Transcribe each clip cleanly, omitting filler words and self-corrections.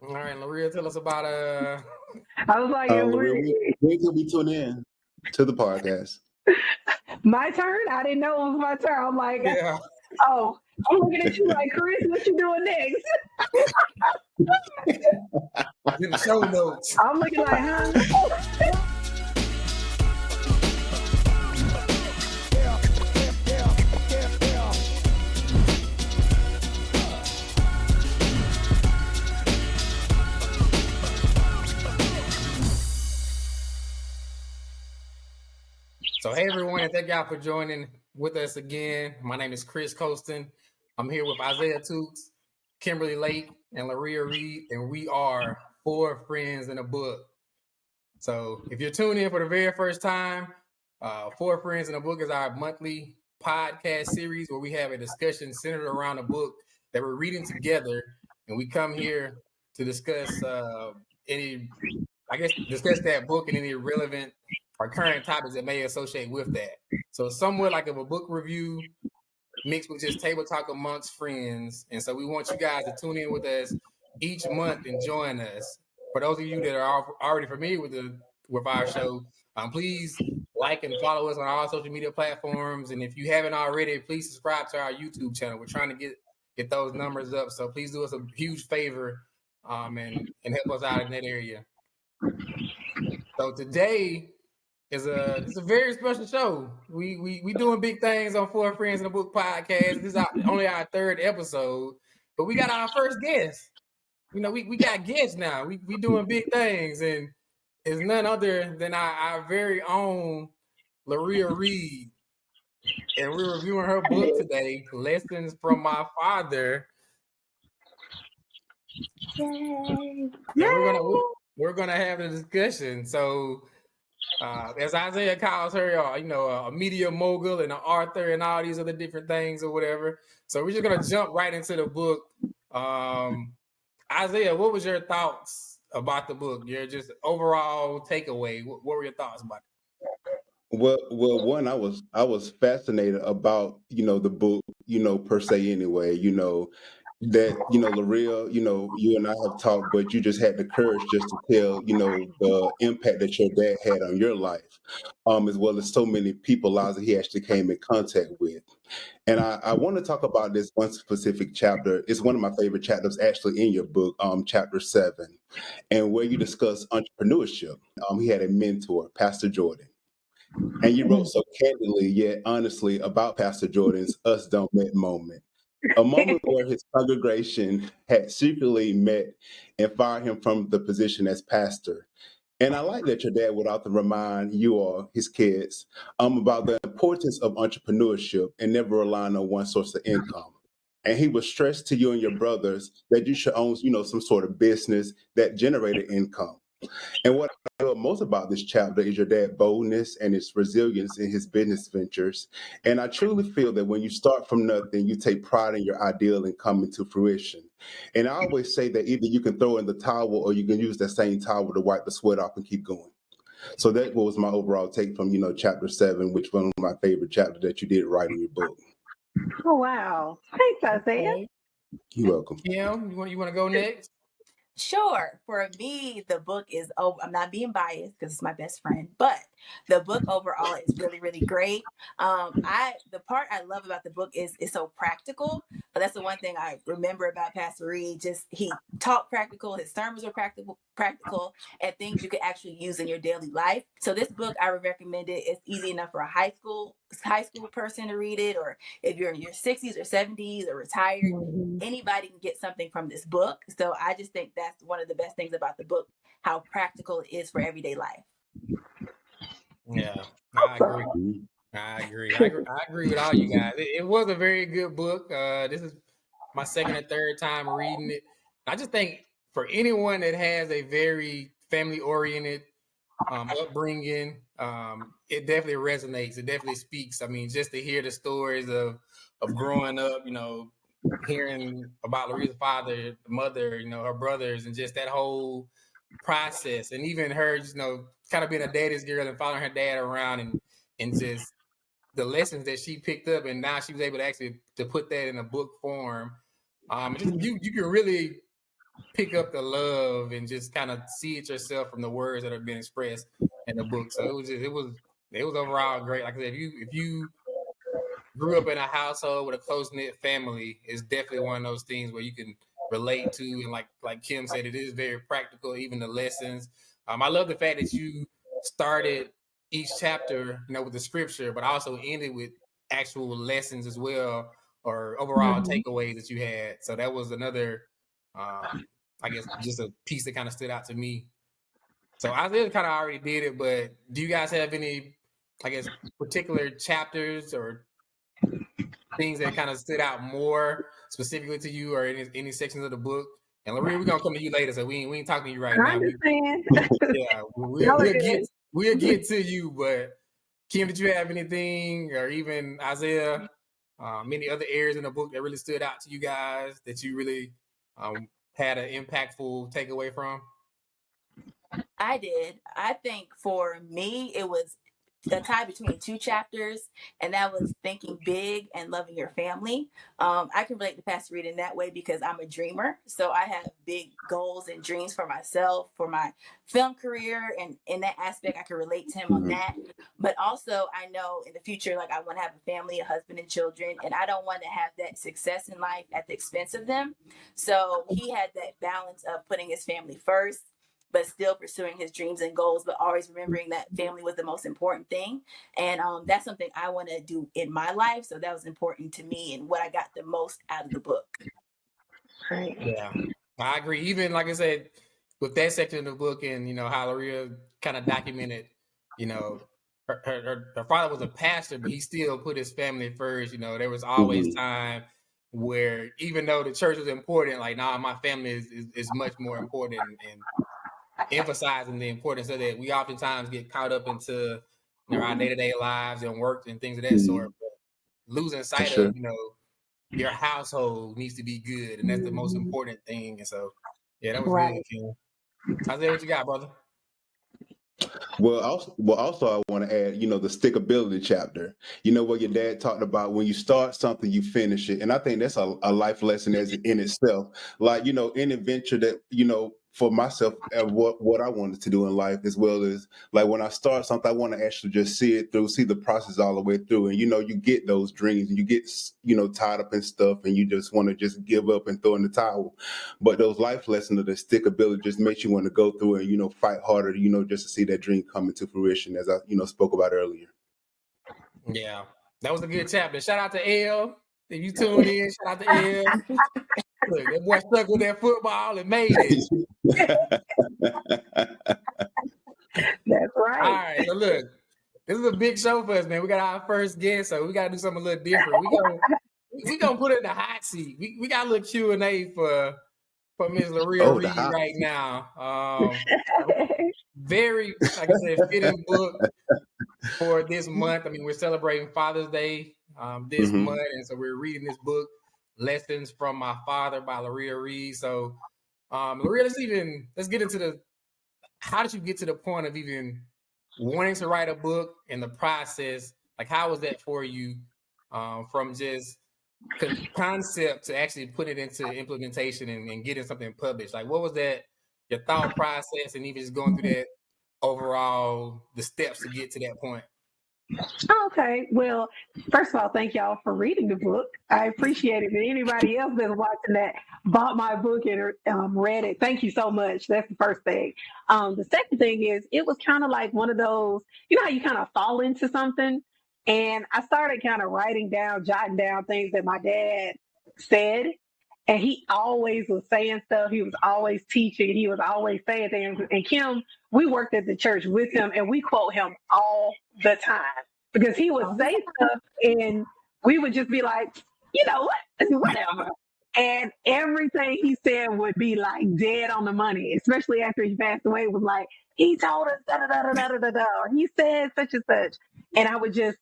All right, Lorea, tell us about I was like, Lorea, when can we tune in to the podcast? my turn? I didn't know it was my turn. I'm like, yeah. oh, I'm looking at you like, Chris, what you doing next? In the show notes. I'm looking like, huh? So, hey everyone, and thank y'all for joining with us again. My name is Chris Colston. I'm here with Isaiah Toots, Kimberly Lake, and Lorea Reid, and we are Four Friends in a Book. So, if you're tuning in for the very first time, Four Friends in a Book is our monthly podcast series where we have a discussion centered around a book that we're reading together, and we come here to discuss discuss that book and any relevant or current topics that may associate with that. So it's somewhat like of a book review mixed with just table talk amongst friends. And so we want you guys to tune in with us each month and join us. For those of you that are already familiar with our show, please like and follow us on all social media platforms. And if you haven't already, please subscribe to our YouTube channel. We're trying to get those numbers up. So please do us a huge favor and help us out in that area. So today it's a very special show. We doing big things on Four Friends in a Book podcast. This is only our third episode, but we got our first guest. You know, we got guests now. We doing big things, and it's none other than our very own Lorea Reid. And we're reviewing her book today, Lessons from My Father. Yay. And we're gonna have a discussion. So as Isaiah calls her, a media mogul and an author and all these other different things or whatever. So we're just gonna jump right into the book. Isaiah, what was your thoughts about the book? Your just overall takeaway. What were your thoughts about it? Well, one, I was fascinated about the book, per se. Anyway, that Lorea, you and I have talked, but you just had the courage just to tell the impact that your dad had on your life, as well as so many people lives that he actually came in contact with. And I want to talk about this one specific chapter. It's one of my favorite chapters actually in your book, chapter 7, and where you discuss entrepreneurship. He had a mentor, Pastor Jordan. And you wrote so candidly yet honestly about Pastor Jordan's us don't met moment. A moment where his congregation had secretly met and fired him from the position as pastor. And I like that your dad would often remind you all, his kids, about the importance of entrepreneurship and never relying on one source of income. And he would stress to you and your brothers that you should own, some sort of business that generated income. And what I love most about this chapter is your dad's boldness and his resilience in his business ventures. And I truly feel that when you start from nothing, you take pride in your ideal and coming to fruition. And I always say that either you can throw in the towel or you can use that same towel to wipe the sweat off and keep going. So that was my overall take from, chapter 7, which was one of my favorite chapters that you did write in your book. Oh, wow. Thanks, Isaiah. You're welcome. Kim, you want to go next? Sure. For me, the book is, I'm not being biased because it's my best friend, but the book overall is really, really great. The part I love about the book is it's so practical. But that's the one thing I remember about Pastor Reid. Just he taught practical. His sermons were practical, and things you could actually use in your daily life. So this book, I would recommend it. It's easy enough for a high school person to read it, or if you're in your 60s or 70s or retired, anybody can get something from this book. So I just think that's one of the best things about the book, how practical it is for everyday life. Yeah, I agree. I agree with all you guys. It was a very good book. This is my second or third time reading it. I just think for anyone that has a very family-oriented upbringing, it definitely resonates. It definitely speaks. I mean, just to hear the stories of growing up, hearing about Lorea's father, the mother, her brothers, and just that whole process, and even her, kind of being a daddy's girl and following her dad around, and just the lessons that she picked up, and now she was able to actually to put that in a book form. You can really pick up the love and just kind of see it yourself from the words that are being expressed in the book. So it was overall great. Like I said, if you grew up in a household with a close knit family, it's definitely one of those things where you can relate to, and like Kim said, it is very practical. Even the lessons. I love the fact that you started each chapter, with the scripture, but also ended with actual lessons as well, or overall takeaways that you had. So that was another, I guess, just a piece that kind of stood out to me. So Isaiah kind of already did it, but do you guys have any, I guess, particular chapters or things that kind of stood out more specifically to you, or any sections of the book? And Lorea, we're gonna come to you later, so we ain't talking to you right I now. understand. Yeah, Y'all we'll get to you. But Kim, did you have anything, or even Isaiah, many other areas in the book that really stood out to you guys that you really had an impactful takeaway from? I did. I think for me, it was a tie between two chapters, and that was thinking big and loving your family. I can relate to Pastor Reid in that way because I'm a dreamer. So I have big goals and dreams for myself, for my film career. And in that aspect, I can relate to him on that. But also, I know in the future, like, I want to have a family, a husband, and children. And I don't want to have that success in life at the expense of them. So he had that balance of putting his family first, but still pursuing his dreams and goals, but always remembering that family was the most important thing. And that's something I want to do in my life. So that was important to me and what I got the most out of the book. Right. Yeah, I agree. Even like I said, with that section of the book, and how Lorea kind of documented, her father was a pastor, but he still put his family first. There was always time where, even though the church was important, like, nah, my family is much more important, and emphasizing the importance of that. We oftentimes get caught up into our day-to-day lives and work and things of that sort, but losing sight of your household needs to be good, and that's the most important thing. And so, yeah, that was good, Kim. Isaiah, what you got, brother? Well, also, I want to add, the stickability chapter. What your dad talked about: when you start something, you finish it, and I think that's a life lesson as in itself. Like, any venture that for myself, what I wanted to do in life, as well as, like, when I start something, I want to actually just see it through, see the process all the way through, and you get those dreams, and you get tied up in stuff, and you just want to just give up and throw in the towel. But those life lessons of the stickability just makes you want to go through and fight harder, just to see that dream come into fruition, as I spoke about earlier. Yeah, that was a good chapter. Shout out to L. If you tuned in, shout out to L. Look, that boy stuck with that football and made it. That's right. All right, so look, this is a big show for us, man. We got our first guest, so we got to do something a little different. We gonna put it in the hot seat. We got a little Q&A for Ms. Lorea Reid right now. Very, like I said, fitting book for this month. I mean, we're celebrating Father's Day this month, and so we're reading this book, Lessons from My Father by Lorea Reid. So, Lorea, let's get into how did you get to the point of even wanting to write a book, and the process? Like, how was that for you, from just concept to actually put it into implementation and getting something published? Like, what was that, your thought process, and even just going through that overall, the steps to get to that point? Okay. Well, first of all, thank y'all for reading the book. I appreciate it. And anybody else that's watching that bought my book and read it, thank you so much. That's the first thing. The second thing is, it was kind of like one of those, how you kind of fall into something. And I started kind of jotting down things that my dad said. And he always was saying stuff. He was always teaching. He was always saying things. And Kim, we worked at the church with him, and we quote him all the time because he would say stuff, and we would just be like, whatever. And everything he said would be like dead on the money, especially after he passed away. It was like, he told us da da da da da da da, or he said such and such. And I would just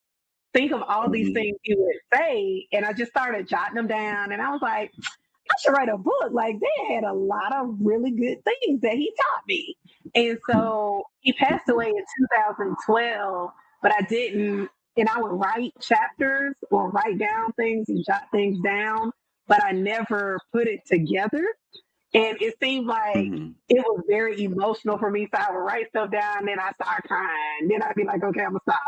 think of all these things he would say, and I just started jotting them down. And I was like, I should write a book. Like, they had a lot of really good things that he taught me. And so he passed away in 2012, but I didn't, and I would write chapters or write down things and jot things down, but I never put it together. And it seemed like Mhm. it was very emotional for me. So I would write stuff down, then I start crying. Then I'd be like, okay, I'm gonna stop.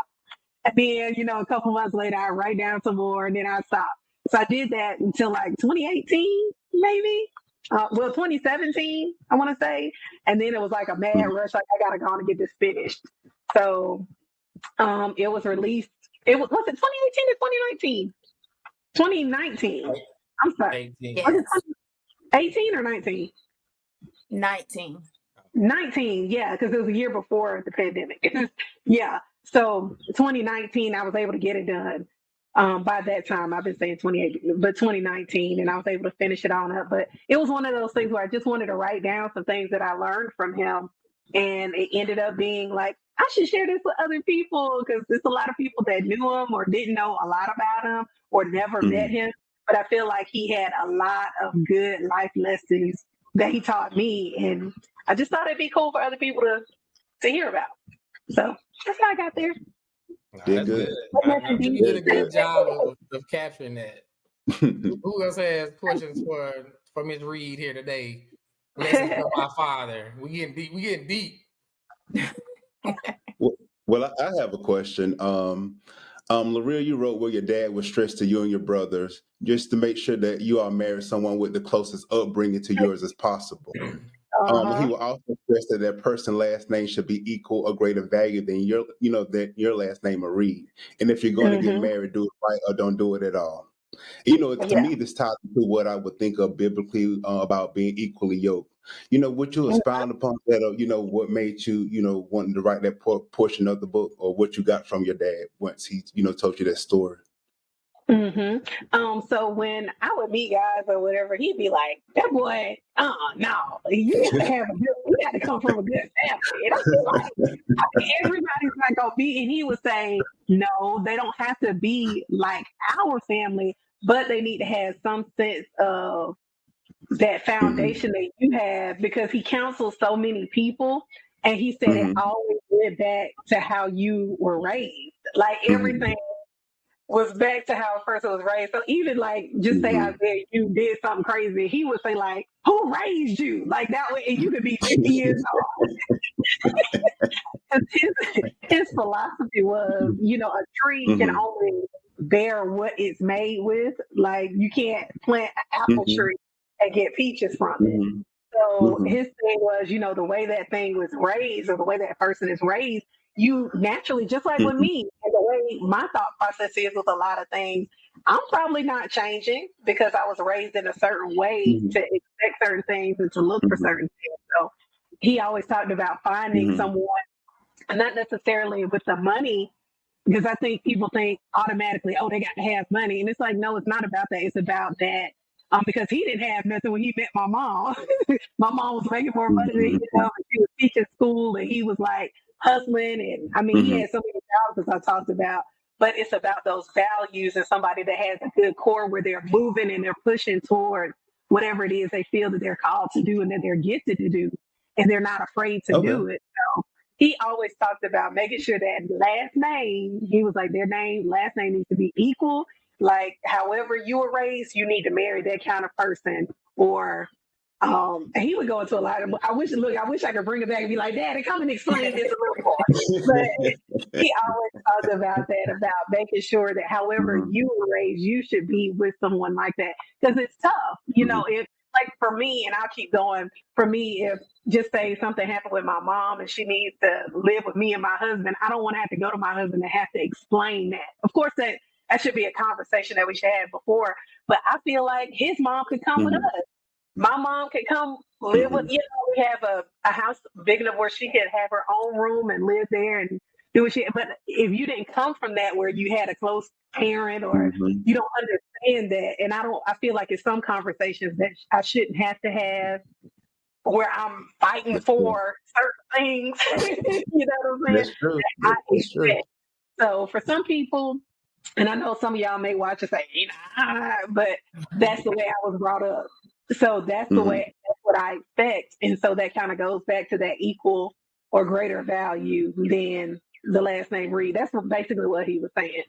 And then, a couple months later, I write down some more, and then I stop. So I did that until like 2018, maybe. 2017, I want to say. And then it was like a mad Mhm. rush. Like, I got to go on and get this finished. So it was released. Was it 2018 or 2019? 2019. I'm sorry. 18. Was it Yes. 2018 or 19? 19. 19, yeah, because it was a year before the pandemic. Yeah. So 2019, I was able to get it done. By that time, I've been saying 2018, but 2019, and I was able to finish it on up. But it was one of those things where I just wanted to write down some things that I learned from him. And it ended up being like, I should share this with other people because there's a lot of people that knew him or didn't know a lot about him or never met Mhm. him. But I feel like he had a lot of good life lessons that he taught me. And I just thought it'd be cool for other people to hear about. So that's how I got there. Nah, Did that's good. good. I think you did a Did good good. job of capturing that. Who else has questions for Ms. Reid here today? Lessons from my father. We getting deep. We getting deep. Well, I have a question. Lorea, you wrote where your dad was stressed to you and your brothers, just to make sure that you all marry someone with the closest upbringing to yours as possible. He will also stress that that person's last name should be equal or greater value than that your last name are Reid. And if you're going to get Mm-hmm. married, do it right or don't do it at all. To Yeah. me, this ties into what I would think of biblically about being equally yoked. Would you expound upon that, or what made you, wanting to write that portion of the book, or what you got from your dad once he, told you that story? So when I would meet guys or whatever, he'd be like, "That boy, no, you gotta have you gotta come from a good family." And I feel like everybody's not gonna be. And he would say, "No, they don't have to be like our family, but they need to have some sense of that Hmm. foundation that you have," because he counsels so many people. And he said it Hmm. always went back to how you were raised. Like Hmm. everything was back to how a person was raised. So even like, just say Hmm. I said you did something crazy, he would say like, "Who raised you?" Like that way, and you could be 50 years old. 'Cause his philosophy was, a tree can Hmm. only bear what it's made with. Like you can't plant an apple Hmm. tree and get peaches from it. Hmm. So Hmm. his thing was, the way that thing was raised or the way that person is raised, you naturally, just like with Hmm. me, and the way my thought process is with a lot of things, I'm probably not changing because I was raised in a certain way Hmm. to expect certain things and to look for certain things. So he always talked about finding Hmm. someone, not necessarily with the money, because I think people think automatically, oh, they got to have money. And it's like, no, it's not about that. It's about that. Because he didn't have nothing when he met my mom. My mom was making more money than Hmm. and she was teaching school and he was like hustling. And I mean, he Hmm. had so many jobs as I talked about, but it's about those values and somebody that has a good core where they're moving and they're pushing toward whatever it is they feel that they're called to do and that they're gifted to do. And they're not afraid to Okay. do it. So he always talked about making sure that last name, he was like, last name needs to be equal. Like, however you were raised, you need to marry that kind of person. Or, and he would go into a lot of, I wish I could bring it back and be like, Daddy, come and explain this a little more. But he always talked about that, about making sure that however Hmm. you were raised, you should be with someone like that. Because it's tough. Hmm. If, like for me, and I'll keep going, for me, if just say something happened with my mom and she needs to live with me and my husband, I don't want to have to go to my husband and have to explain that. Of course, that should be a conversation that we should have before. But I feel like his mom could come with Hmm. us. My mom could come live with, Hmm. we have a house big enough where she could have her own room and live there and do what she. But if you didn't come from that where you had a close parent or Hmm. you don't understand that, and I feel like it's some conversations that I shouldn't have to have where I'm fighting That's true. for certain things. You know what I'm saying? That's true. I That's true. expect. So for some people, and I know some of y'all may watch and say, but that's the way I was brought up. So that's the Hmm. way, that's what I expect. And so that kind of goes back to that equal or greater value than the last name Reid. That's basically what he was saying.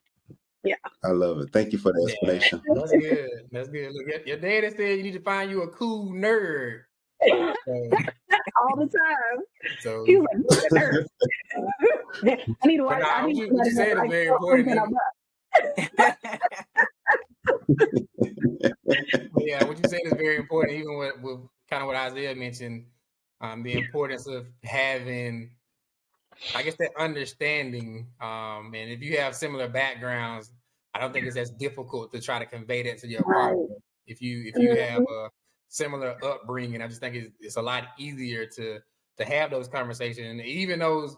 Yeah. I love it. Thank you for the Yeah, explanation. that's good. That's good. Look, your daddy said you need to find you a cool nerd. all the time. So, He was like, "You're a nurse." I need to watch. I need what you somebody said that is likes very something important. Yeah, what you said is very important. Even with kind of what Isaiah mentioned, the importance of having, I guess, that understanding. And if you have similar backgrounds, I don't think it's as difficult to try to convey that to your Right. partner. If you have a similar upbringing, I just think it's a lot easier to have those conversations, and even those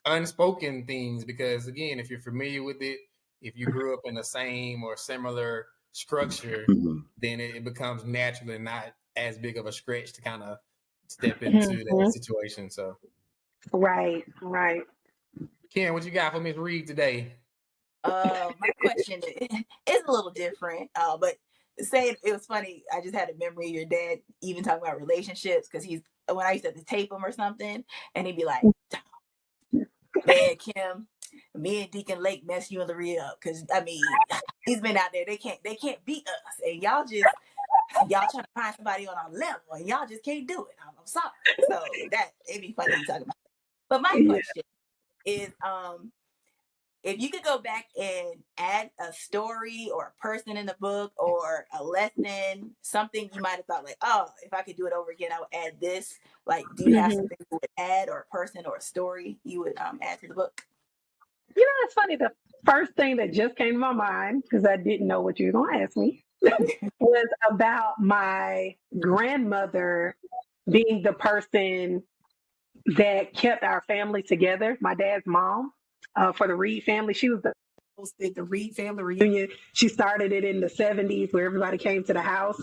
unspoken things. Because again, if you're familiar with it, if you grew up in the same or similar structure, then it becomes natural and not as big of a stretch to kind of step into that situation. So, Right. Ken, what you got for Miss Reid today? My question is a little different, but say it was funny. I just had a memory of your dad even talking about relationships, because when I used to have to tape him or something, and he'd be like, "Man, Kim, me and Deacon Lake mess you and Lorea up, because I mean, he's been out there. They can't beat us, and y'all trying to find somebody on our level, and y'all just can't do it. I'm sorry." So that it'd be funny to talk about. But my question is, if you could go back and add a story or a person in the book or a lesson, something you might have thought like, oh, if I could do it over again, I would add this. Like, do you have something you would add, or a person or a story you would add to the book? You know, it's funny. The first thing that just came to my mind, because I didn't know what you were going to ask me, was about my grandmother being the person that kept our family together. My dad's mom, for the Reid family, she was hosted the Reid family reunion. She started it in the 70s, where everybody came to the house,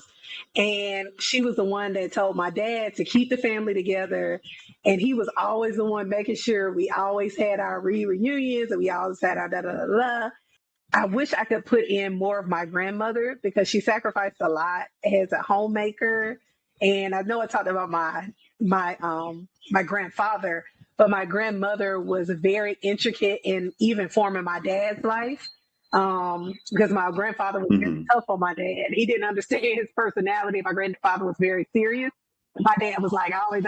and she was the one that told my dad to keep the family together. And he was always the one making sure we always had our Reid reunions, and we always had our da da da da. I wish I could put in more of my grandmother, because she sacrificed a lot as a homemaker. And I know I talked about my grandfather, but my grandmother was very intricate in even forming my dad's life. Because my grandfather was very tough on my dad. He didn't understand his personality. My grandfather was very serious. My dad was like always,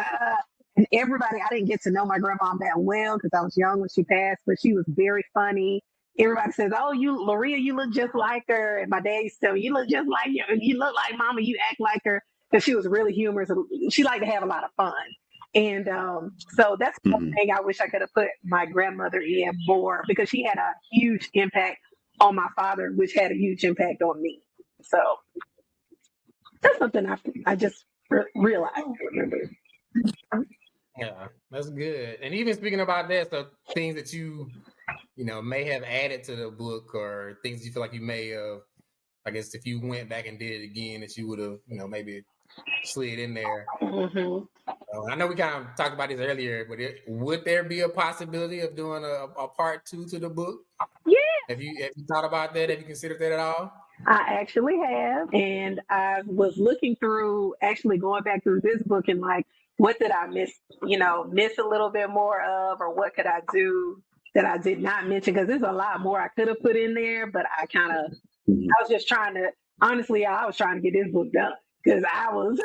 and everybody, I didn't get to know my grandma that well because I was young when she passed, but she was very funny. Everybody says, "Oh, Lorea, you look just like her." And my dad used to tell me, "You look just like you. You look like Mama. You act like her." Because she was really humorous. She liked to have a lot of fun. And so that's one thing I wish I could have put my grandmother in more, because she had a huge impact on my father, which had a huge impact on me. So that's something I just realized. Yeah, that's good. And even speaking about that, so things that you may have added to the book, or things you feel like you may have, I guess, if you went back and did it again, that you would have, maybe slid in there. I know we kind of talked about this earlier, but would there be a possibility of doing a part 2 to the book? Yeah. Have you thought about that? Have you considered that at all? I actually have, and I was looking through, actually going back through this book, and like, what did I miss a little bit more of, or what could I do that I did not mention? Because there's a lot more I could have put in there, but I was just trying to, honestly, I was trying to get this book done, because I was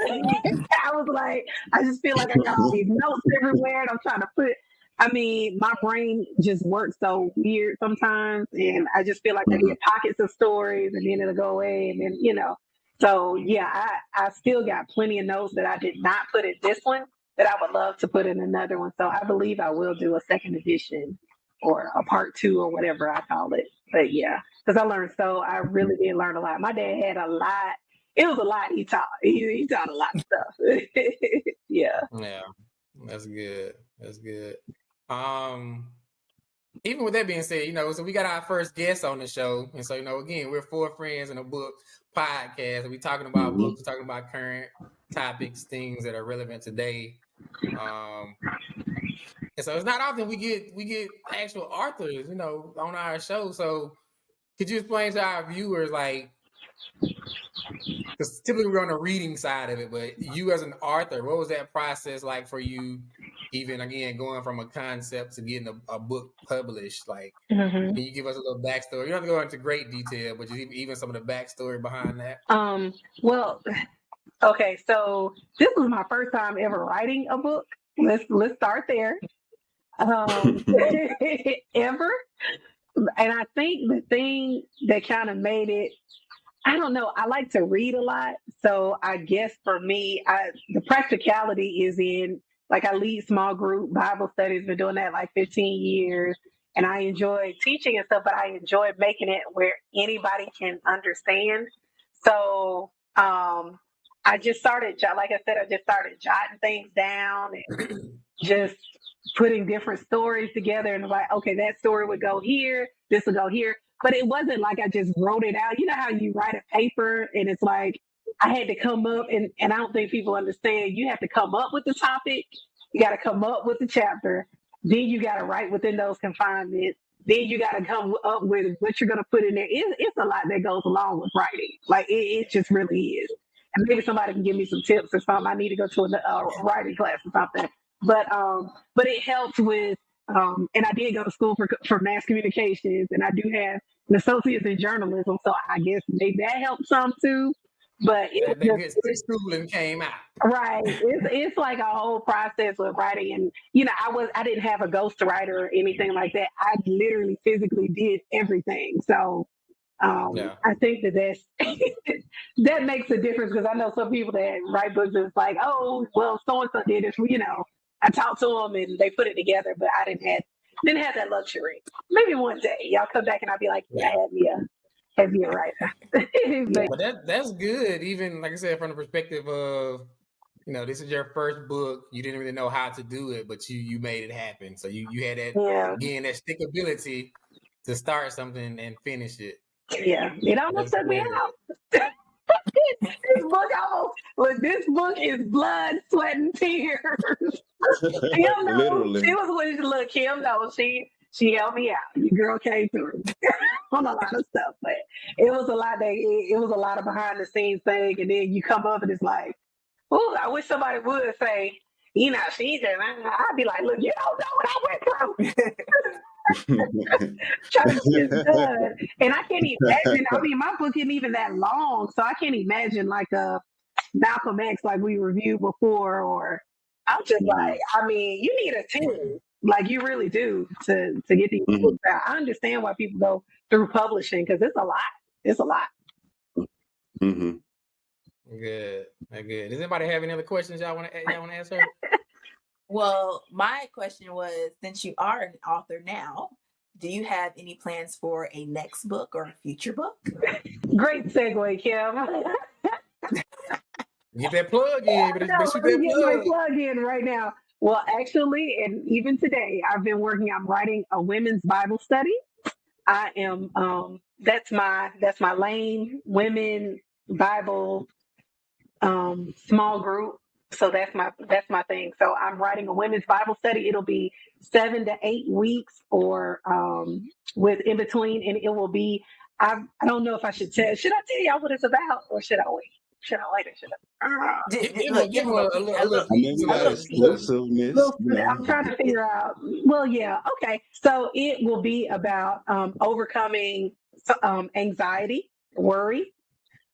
like, I just feel like I got all these notes everywhere, and I'm trying to put. I mean, my brain just works so weird sometimes, and I just feel like I get pockets of stories, and then it'll go away, and then. So yeah, I still got plenty of notes that I did not put in this one that I would love to put in another one. So I believe I will do a second edition or a part 2 or whatever I call it. But yeah, because I really did learn a lot. My dad had a lot. It was a lot he taught. He taught a lot of stuff. Yeah. Yeah, that's good. Even with that being said, so we got our first guest on the show. And so, again, we're 4 Friends in a Book podcast. And we're talking about books, we're talking about current topics, things that are relevant today. And so it's not often we get actual authors, on our show. So could you explain to our viewers, like, because typically we're on the reading side of it, but you as an author, what was that process like for you? Even again, going from a concept to getting a book published, like, can you give us a little backstory? You don't have to go into great detail, but just even some of the backstory behind that. Well, Okay, so this was my first time ever writing a book. Let's start there. Um, ever, and I think the thing that kind of made it, I don't know. I like to read a lot, so I guess for me, the practicality is in like I lead small group Bible studies. Been doing that like 15 years, and I enjoy teaching and stuff. But I enjoy making it where anybody can understand. So I just started, like I said, I just started jotting things down and just putting different stories together and like, okay, that story would go here, this would go here. But it wasn't like I just wrote it out. You know how you write a paper and it's like I had to come up and I don't think people understand. You have to come up with the topic, you got to come up with the chapter, then you got to write within those confinements. Then you got to come up with what you're going to put in there. It's a lot that goes along with writing. Like it just really is. And maybe somebody can give me some tips or something. I need to go to a writing class or something. But it helps with and I did go to school for mass communications, and I do have an associate's in journalism, so I guess maybe that helps some too. But it That good schooling came out. right. It's like a whole process with writing, and I didn't have a ghostwriter or anything like that. I literally physically did everything. So I think that's that makes a difference because I know some people that write books is like, oh, well, so and so did it. I talked to them and they put it together, but I didn't have that luxury. Maybe one day y'all come back and I'll be like, yeah, have me a writer. But that's good. Even like I said, from the perspective of, this is your first book. You didn't really know how to do it, but you made it happen. So you had that again, that stickability to start something and finish it. Yeah, it almost took me out. This book is blood, sweat, and tears. Kim knows. Literally. She was with look. Kim knows. She helped me out. The girl came through on a lot of stuff, but it was a lot. It was a lot of behind the scenes thing, and then you come up and it's like, oh, I wish somebody would say, she just. I'd be like, look, you don't know what I went through. Trying to get this done. And I can't imagine. I mean, my book isn't even that long, so I can't imagine like a Malcolm X like we reviewed before. Or I'm just like, I mean, you need a team, like you really do, to get these books out. I understand why people go through publishing because it's a lot. It's a lot. Mm-hmm. Good. Does anybody have any other questions y'all want to answer? Well, my question was, since you are an author now, do you have any plans for a next book or a future book? Great segue, Kim. Get that plug in. But let me get my plug in right now. Well, actually, and even today, I'm writing a women's Bible study. I am, that's my lane, women Bible, small group. So that's my thing. So I'm writing a women's Bible study. It'll be 7 to 8 weeks or with in between, and it will be. I don't know if I should tell. Should I tell y'all what it's about, or should I wait? Should I wait or should I? Give them a little. Exclusiveness. I'm trying to figure out. Well, yeah, okay. So it will be about overcoming anxiety, worry,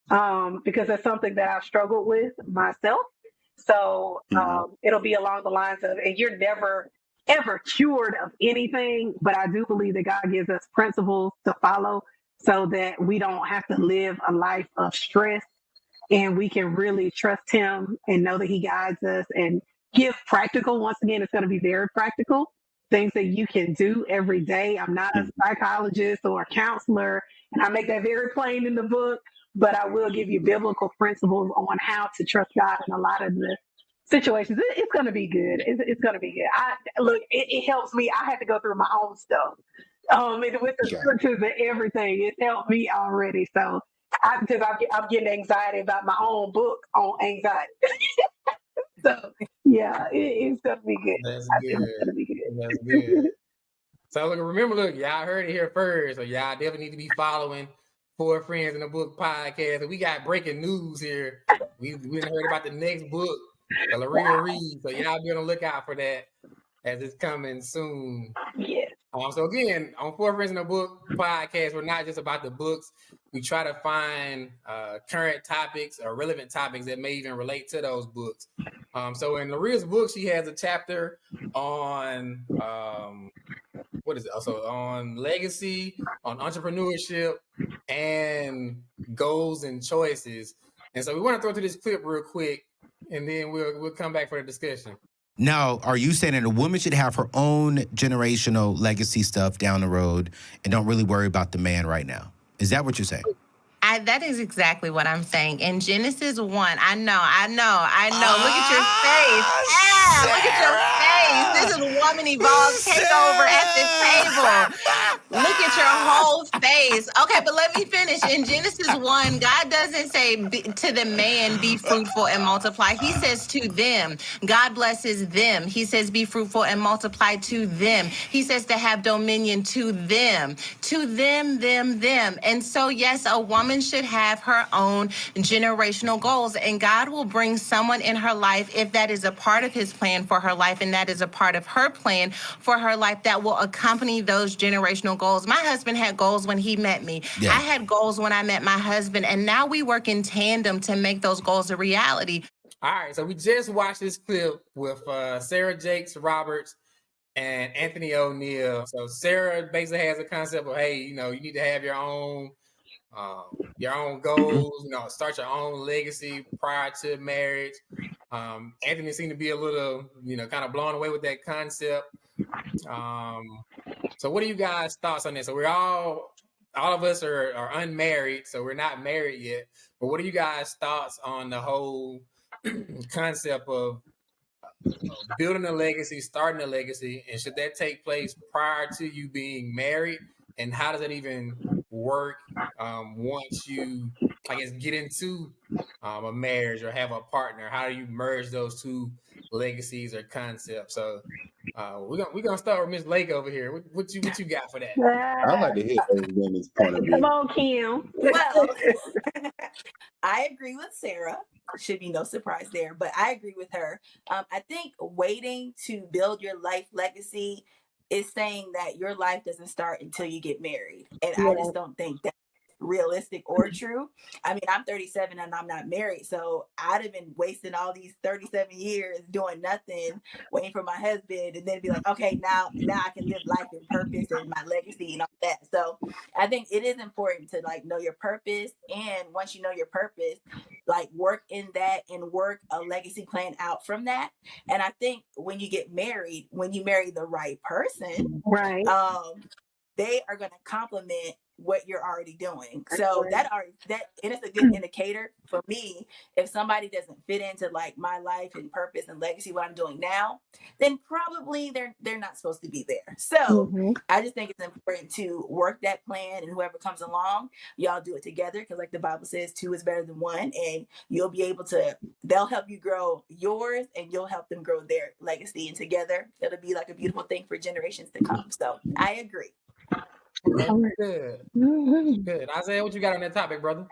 because that's something that I've struggled with myself. So it'll be along the lines of, and you're never, ever cured of anything, but I do believe that God gives us principles to follow so that we don't have to live a life of stress and we can really trust him and know that he guides us and give practical. Once again, it's going to be very practical things that you can do every day. I'm not a psychologist or a counselor, and I make that very plain in the book. But I will give you biblical principles on how to trust God in a lot of the situations. It's going to be good. It's going to be good. It helps me. I had to go through my own stuff. With the scriptures and everything, it's helped me already. So, because I'm getting anxiety about my own book on anxiety. So, yeah, it's going to be good. That's good. It's going to be good. That's good. So, remember, y'all heard it here first. So, y'all definitely need to be following Four Friends in a Book podcast. And we got breaking news here. We heard about the next book, Lorea Reid. So, y'all be on the lookout for that as it's coming soon. Yeah. So again, on Four Friends in a Book podcast, we're not just about the books. we try to find current topics or relevant topics that may even relate to those books. So in Lorea's book, she has a chapter on what is it? Also on legacy, on entrepreneurship, and goals and choices. And so we want to throw through this clip real quick, and then we'll come back for the discussion. Now, are you saying that a woman should have her own generational legacy stuff down the road and don't really worry about the man right now? Is that what you're saying? That is exactly what I'm saying. In Genesis 1, I know. Look at your face. Look at your face. This is Woman Evolve Takeover at this table. Look at your whole face. Okay, but let me finish. In Genesis 1, God doesn't say to the man, be fruitful and multiply. He says to them. God blesses them. He says, be fruitful and multiply to them. He says to have dominion to them. To them. And so, yes, a woman should have her own generational goals, and God will bring someone in her life if that is a part of his plan for her life and that is a part of her plan for her life that will accompany those generational goals. My husband had goals when he met me. Yeah. I had goals when I met my husband, and now we work in tandem to make those goals a reality. All right, so we just watched this clip with Sarah Jakes Roberts and Anthony O'Neill. So Sarah basically has a concept of, hey, you need to have your own goals, start your own legacy prior to marriage. Anthony seemed to be a little, kind of blown away with that concept. So what are you guys' thoughts on this? So we're all of us are unmarried, so we're not married yet. But what are you guys' thoughts on the whole concept of building a legacy, starting a legacy, and should that take place prior to you being married? And how does that even work once you, I guess, get into a marriage or have a partner? How do you merge those two legacies or concepts? So we're gonna start with Miss Lake over here. What you got for that? I like to hear those women's point of view. Come on, Kim. Well, I agree with Sarah. Should be no surprise there, but I agree with her. I think waiting to build your life legacy is saying that your life doesn't start until you get married. And I just don't think that's realistic or true. I mean, I'm 37 and I'm not married, so I'd have been wasting all these 37 years doing nothing, waiting for my husband, and then be like, okay, now I can live life in purpose and my legacy and all that. So I think it is important to know your purpose, and once you know your purpose, work in that and work a legacy plan out from that. And I think when you get married, when you marry the right person, right, they are going to complement what you're already doing. So that and it's a good indicator for me. If somebody doesn't fit into my life and purpose and legacy, what I'm doing now, then probably they're not supposed to be there. So I just think it's important to work that plan, and whoever comes along, y'all do it together, because the Bible says 2 is better than 1, and you'll be able to, they'll help you grow yours and you'll help them grow their legacy, and together it'll be a beautiful thing for generations to come. So I agree. Good. Isaiah, what you got on that topic, brother?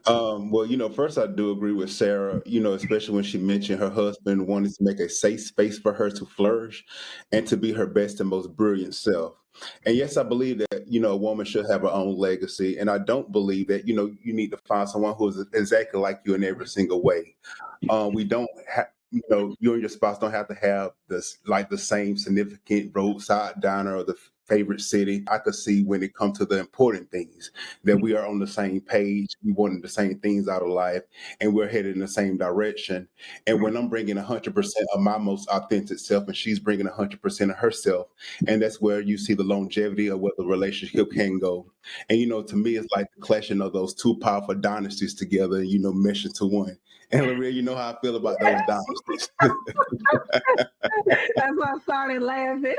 Well, first I do agree with Sarah, especially when she mentioned her husband wanted to make a safe space for her to flourish and to be her best and most brilliant self. And yes, I believe that, a woman should have her own legacy. And I don't believe that, you need to find someone who is exactly like you in every single way. We don't have, you and your spouse don't have to have the same significant roadside diner or the favorite city. I could see when it comes to the important things that we are on the same page. We wanted the same things out of life, and we're headed in the same direction. And when I'm bringing 100% of my most authentic self, and she's bringing 100% of herself, and that's where you see the longevity of what the relationship can go. And to me, it's like the clashing of those two powerful dynasties together, meshing to one. And Lorea, you know how I feel about those dynasties. That's why I started laughing.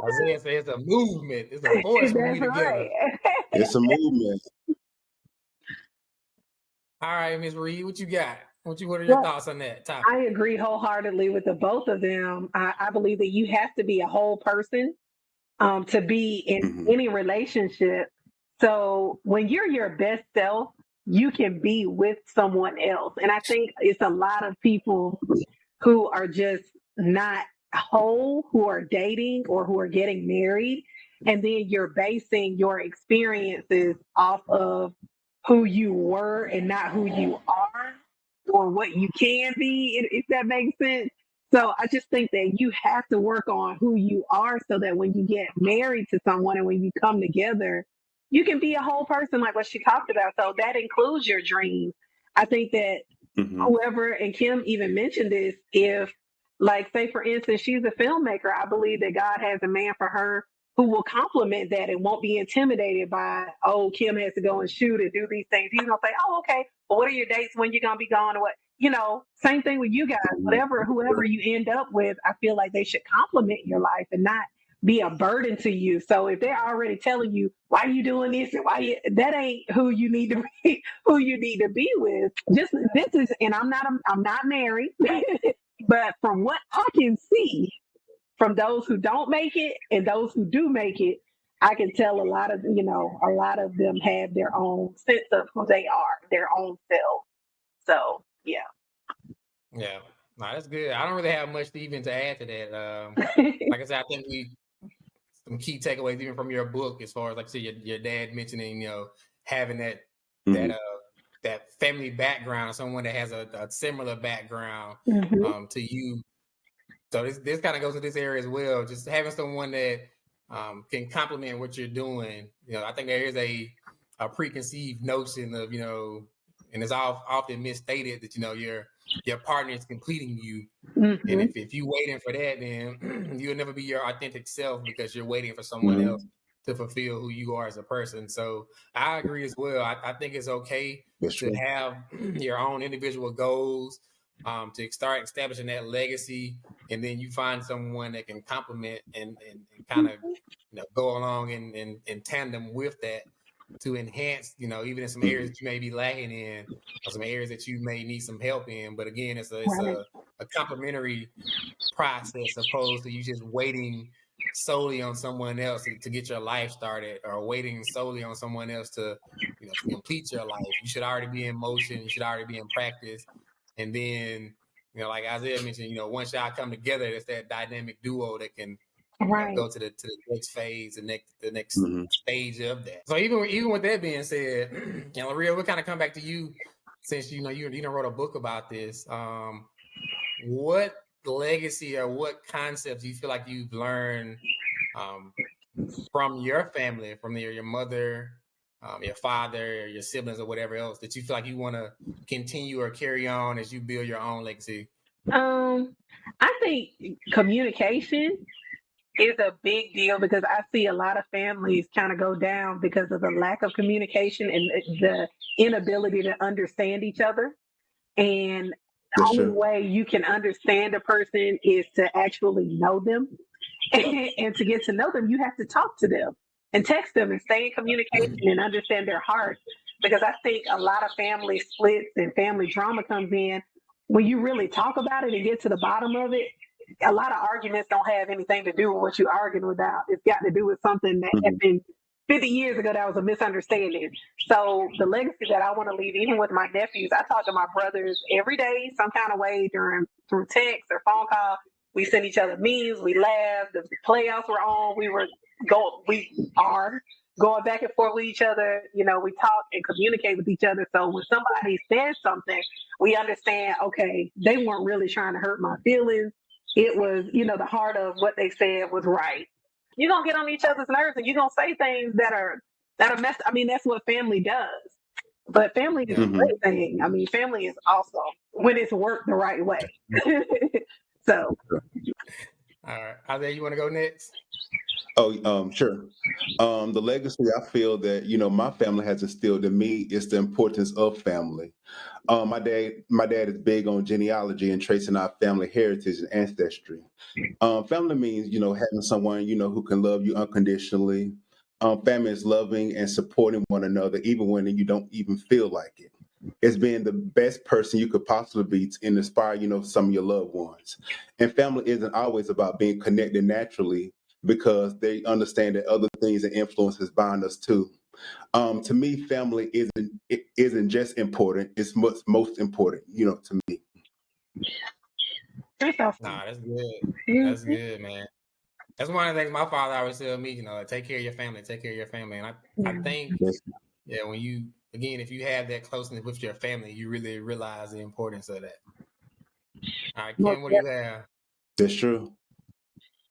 Isaiah says it's a movement. It's a force for me together. It's a movement. All right, Ms. Reid, what you got? What are your thoughts on that topic? I agree wholeheartedly with the both of them. I believe that you have to be a whole person to be in any relationship. So when you're your best self, you can be with someone else. And I think it's a lot of people who are just not whole, who are dating or who are getting married, and then you're basing your experiences off of who you were and not who you are or what you can be, if that makes sense. So I just think that you have to work on who you are so that when you get married to someone and when you come together, you can be a whole person like what she talked about. So that includes your dreams. I think that whoever, and Kim even mentioned this, if, like, say for instance, she's a filmmaker, I believe that God has a man for her who will complement that and won't be intimidated by, oh, Kim has to go and shoot and do these things. He's gonna say, oh, okay, well, what are your dates when you're gonna be gone or what? Same thing with you guys. Whoever you end up with, I feel like they should complement your life and not be a burden to you. So if they're already telling you why are you doing this and that ain't who you need to be, who you need to be with. Just this is, and I'm not married, but from what I can see, from those who don't make it and those who do make it, I can tell a lot of them have their own sense of who they are, their own self. So yeah. Yeah, no, that's good. I don't really have much to add to that. Like I said, I think some key takeaways even from your book, as far as, like I said, your dad mentioning, having that family background, someone that has a similar background to you. So this kind of goes to this area as well. Just having someone that can complement what you're doing. I think there is a preconceived notion of, and it's often misstated that, your partner is completing you. And if you waiting for that, then you'll never be your authentic self because you're waiting for someone else to fulfill who you are as a person. So I agree as well. I think it's okay to have your own individual goals, to start establishing that legacy, and then you find someone that can complement and kind of go along in tandem with that to enhance, even in some areas that you may be lacking in, or some areas that you may need some help in. But again, it's a complementary process opposed to you just waiting solely on someone else to get your life started, or waiting solely on someone else to complete your life. You should already be in motion. You should already be in practice. And then, like Isaiah mentioned, once y'all come together, it's that dynamic duo that can go to the next phase, the next stage of that. So even with that being said, Lorea, we'll kind of come back to you, since you done wrote a book about this. What legacy or what concepts do you feel like you've learned from your family, from your mother, your father, your siblings, or whatever else, that you feel like you want to continue or carry on as you build your own legacy? I think communication is a big deal, because I see a lot of families kind of go down because of the lack of communication and the inability to understand each other. And the only way you can understand a person is to actually know them. And to get to know them, you have to talk to them and text them and stay in communication and understand their heart. Because I think a lot of family splits and family drama comes in when you really talk about it and get to the bottom of it. A lot of arguments don't have anything to do with what you're arguing about. It's got to do with something that happened 50 years ago that was a misunderstanding. So the legacy that I want to leave, even with my nephews, I talk to my brothers every day, some kind of way, through text or phone call. We send each other memes, we laugh. The playoffs were on. We are going back and forth with each other. We talk and communicate with each other. So when somebody says something, we understand, okay, they weren't really trying to hurt my feelings. It was, the heart of what they said was right. You're going to get on each other's nerves and you're going to say things that are messed. I mean, that's what family does. But family is a great thing. I mean, family is awesome when it's worked the right way. So. All right. Isaiah, you want to go next? Oh, sure. The legacy I feel that, my family has instilled in me is the importance of family. My dad is big on genealogy and tracing our family heritage and ancestry. Family means, having someone, who can love you unconditionally. Family is loving and supporting one another, even when you don't even feel like it. It's being the best person you could possibly be to inspire, some of your loved ones. And family isn't always about being connected naturally, because they understand that other things and influences bind us too. To me, family isn't just important; it's most important, to me. Nah, that's good. That's good, man. That's one of the things my father always tell me, take care of your family, take care of your family. And I think, when you, again, if you have that closeness with your family, you really realize the importance of that. All right, Kim, what do you have? That's true.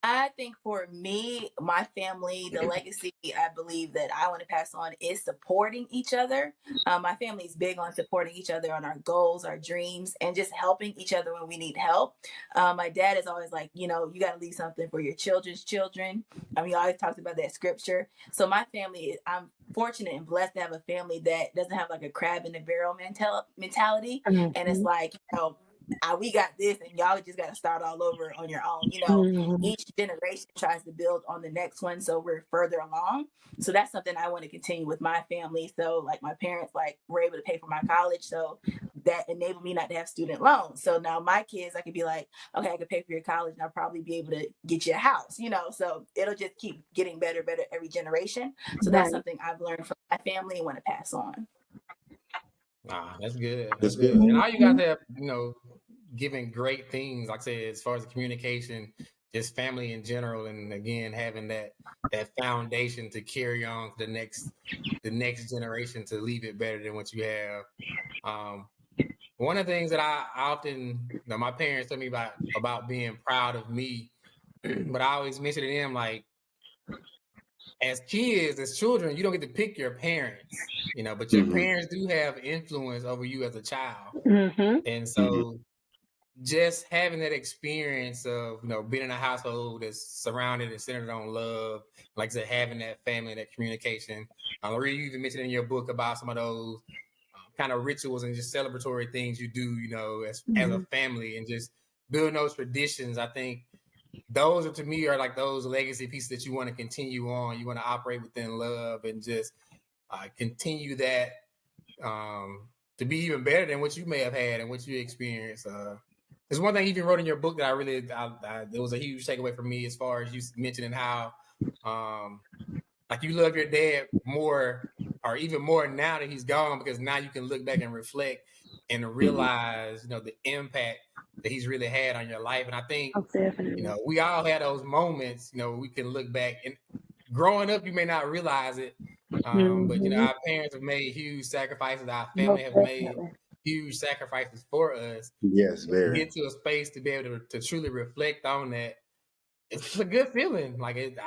I think for me, my family, the legacy I believe that I want to pass on is supporting each other. My family is big on supporting each other on our goals, our dreams, and just helping each other when we need help. My dad is always like, you got to leave something for your children's children. He always talks about that scripture. So my family, I'm fortunate and blessed to have a family that doesn't have like a crab in the barrel mentality. Mm-hmm. And it's like, we got this and y'all just got to start all over on your own. Each generation tries to build on the next one, so we're further along. So that's something I want to continue with my family. So like my parents were able to pay for my college, so that enabled me not to have student loans. So now my kids, I could be like, okay, I could pay for your college and I'll probably be able to get you a house, so it'll just keep getting better every generation. So that's something I've learned from my family and want to pass on. That's good. That's good. And all you guys have, giving great things, like I said, as far as the communication, just family in general, and again having that foundation to carry on to the next generation to leave it better than what you have. One of the things that I often, my parents tell me about being proud of me, but I always mention to them, like, as kids, as children, you don't get to pick your parents, but your parents do have influence over you as a child. And so just having that experience of, being in a household that's surrounded and centered on love, like I said, having that family, that communication. Lorea, you even mentioned in your book about some of those kind of rituals and just celebratory things you do, as a family, and just building those traditions. I think those to me are like those legacy pieces that you want to continue on. You want to operate within love and just continue that to be even better than what you may have had and what you experienced. There's one thing you even wrote in your book that it was a huge takeaway for me, as far as you mentioning how like you love your dad more, or even more now that he's gone, because now you can look back and reflect and realize, the impact that he's really had on your life. And I think, we all had those moments, we can look back, and growing up, you may not realize it. But, our parents have made huge sacrifices. Our family have made huge sacrifices for us. Yes, very. To get to a space to be able to truly reflect on that, it's a good feeling. Like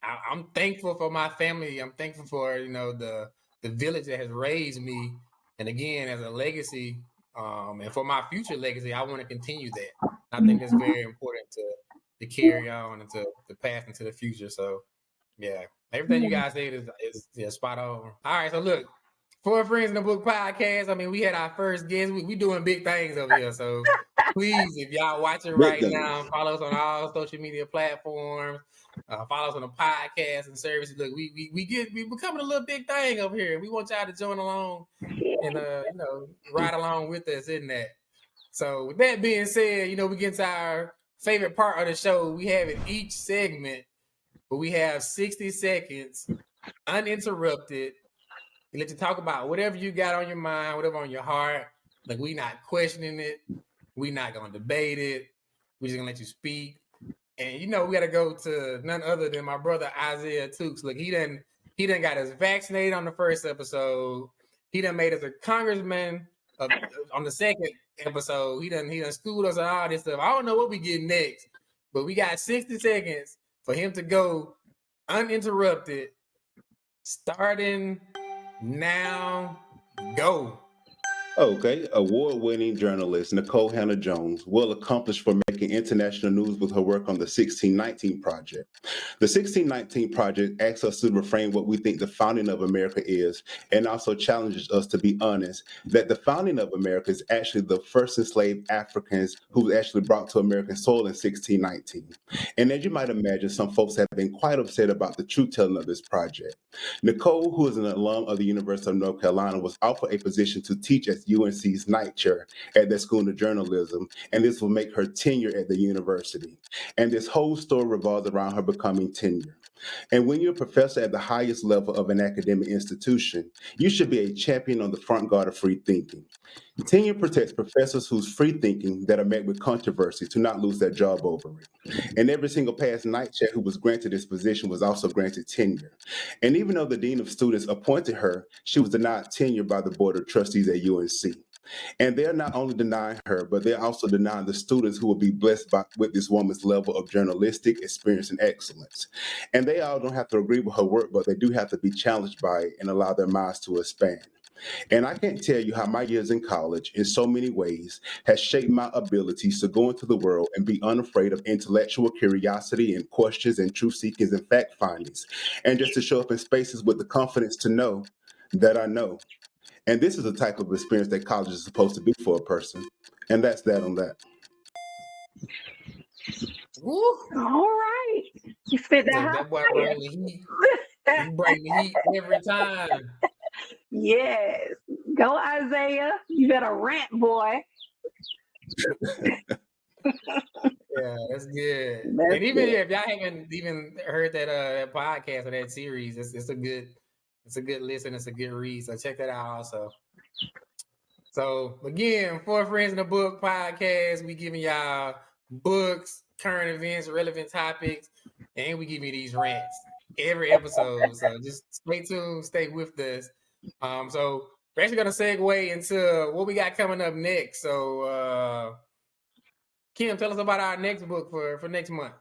I'm thankful for my family. I'm thankful for the village that has raised me, and again, as a legacy, and for my future legacy, I want to continue that. I think that's very important to carry on and to pass into the future. So, yeah, everything you guys said is spot on. All right, so look, For Friends in the Book podcast. We had our first guest. We doing big things over here. So please, if y'all watching right now, follow us on all social media platforms. Follow us on the podcast and services. Look, we becoming a little big thing over here. We want y'all to join along and ride along with us in that. So with that being said, we get to our favorite part of the show. We have in each segment, but we have 60 seconds uninterrupted. We let you talk about whatever you got on your mind, whatever on your heart. Like, we not questioning it. We not gonna debate it. We just gonna let you speak. And we gotta go to none other than my brother Isaiah Tukes. Look, he done got us vaccinated on the first episode. He done made us a congressman on the second episode. He done schooled us on all this stuff. I don't know what we get next, but we got 60 seconds for him to go uninterrupted, starting now. Go. Okay, award-winning journalist Nicole Hannah-Jones, well accomplished for making international news with her work on the 1619 Project. The 1619 Project asks us to reframe what we think the founding of America is, and also challenges us to be honest that the founding of America is actually the first enslaved Africans who was actually brought to American soil in 1619. And as you might imagine, some folks have been quite upset about the truth-telling of this project. Nicole, who is an alum of the University of North Carolina, was offered a position to teach at UNC's night chair at the School of Journalism, and this will make her tenure at the university. And this whole story revolves around her becoming tenure. And when you're a professor at the highest level of an academic institution, you should be a champion on the front guard of free thinking. Tenure protects professors whose free thinking that are met with controversy to not lose their job over it. And every single past night chair who was granted this position was also granted tenure. And even though the dean of students appointed her, she was denied tenure by the board of trustees at UNC. And they're not only denying her, but they're also denying the students who will be blessed with this woman's level of journalistic experience and excellence. And they all don't have to agree with her work, but they do have to be challenged by it and allow their minds to expand. And I can't tell you how my years in college, in so many ways, has shaped my abilities to go into the world and be unafraid of intellectual curiosity and questions and truth seekings and fact findings, and just to show up in spaces with the confidence to know that I know. And this is the type of experience that college is supposed to be for a person. And that's that on that. Woo. All right. You spit that That hot boy fire. bring the heat. He bring the heat every time. Yes. Go, Isaiah. You better rant, boy. Yeah, that's good. That's And even good. if y'all haven't even heard that podcast or that series, it's a good listen. It's a good read. So check that out also. So again, For Friends in the Book podcast, we giving y'all books, current events, relevant topics, and we give you these rants every episode. So just stay tuned, stay with us. So we're actually gonna segue into what we got coming up next. So Kim, tell us about our next book for next month.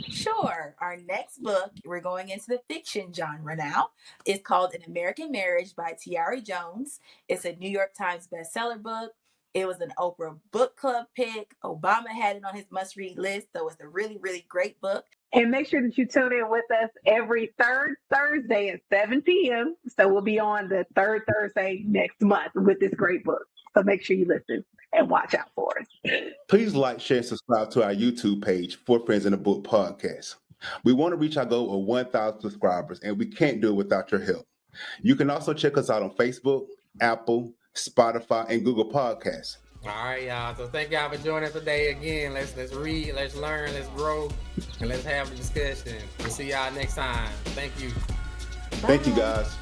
Sure. Our next book, we're going into the fiction genre now. It's called An American Marriage by Tiare Jones. It's a New York Times bestseller book. It was an Oprah book club pick. Obama had it on his must-read list, so it's a really, really great book. And make sure that you tune in with us every third Thursday at 7 p.m. So we'll be on the third Thursday next month with this great book. So make sure you listen and watch out for us. Please like, share, and subscribe to our YouTube page, For Friends in the Book podcast. We want to reach our goal of 1,000 subscribers, and we can't do it without your help. You can also check us out on Facebook, Apple, Spotify, and Google Podcasts. All right, y'all. So thank y'all for joining us today again. Let's read, let's learn, let's grow, and let's have a discussion. We'll see y'all next time. Thank you. Thank you, guys.